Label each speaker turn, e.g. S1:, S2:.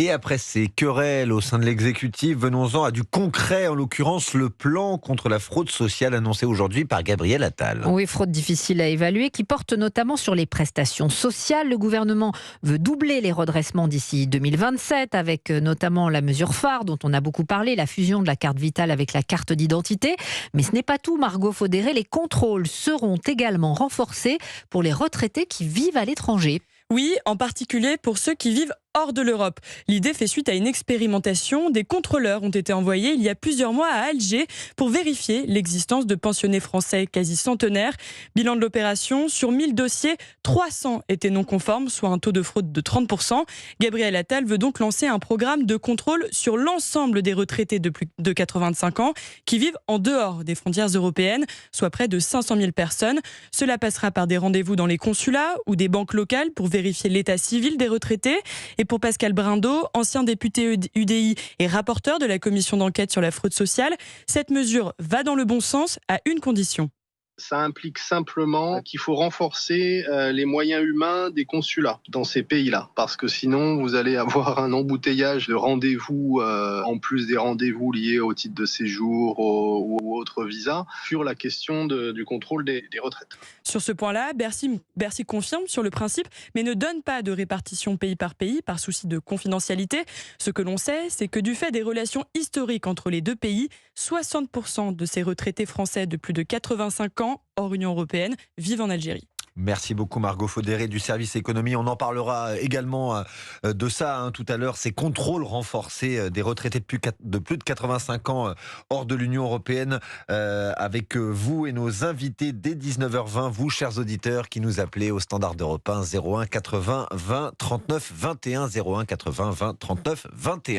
S1: Et après ces querelles au sein de l'exécutif, venons-en à du concret, en l'occurrence le plan contre la fraude sociale annoncé aujourd'hui par Gabriel Attal.
S2: Oui, fraude difficile à évaluer qui porte notamment sur les prestations sociales. Le gouvernement veut doubler les redressements d'ici 2027 avec notamment la mesure phare dont on a beaucoup parlé, la fusion de la carte vitale avec la carte d'identité. Mais ce n'est pas tout, Margot Faudéré. Les contrôles seront également renforcés pour les retraités qui vivent à l'étranger.
S3: Oui, en particulier pour ceux qui vivent hors de l'Europe. L'idée fait suite à une expérimentation. Des contrôleurs ont été envoyés il y a plusieurs mois à Alger pour vérifier l'existence de pensionnés français quasi centenaires. Bilan de l'opération, sur 1000 dossiers, 300 étaient non conformes, soit un taux de fraude de 30%. Gabriel Attal veut donc lancer un programme de contrôle sur l'ensemble des retraités de plus de 85 ans qui vivent en dehors des frontières européennes, soit près de 500 000 personnes. Cela passera par des rendez-vous dans les consulats ou des banques locales pour vérifier l'état civil des retraités. Et pour Pascal Brindeau, ancien député UDI et rapporteur de la commission d'enquête sur la fraude sociale, cette mesure va dans le bon sens à une condition.
S4: Ça implique simplement qu'il faut renforcer les moyens humains des consulats dans ces pays-là. Parce que sinon, vous allez avoir un embouteillage de rendez-vous, en plus des rendez-vous liés au titre de séjour ou autres visas, sur la question du contrôle des retraites.
S3: Sur ce point-là, Bercy confirme sur le principe, mais ne donne pas de répartition pays par pays par souci de confidentialité. Ce que l'on sait, c'est que du fait des relations historiques entre les deux pays, 60% de ces retraités français de plus de 85 ans hors Union européenne vivent en Algérie.
S1: Merci beaucoup Margot Faudéré du service économie. On en parlera également de ça tout à l'heure. Ces contrôles renforcés des retraités de plus de 85 ans hors de l'Union européenne avec vous et nos invités dès 19h20. Vous, chers auditeurs, qui nous appelez au standard d'Europe 1 01 80 20 39 21 01 80 20 39 21.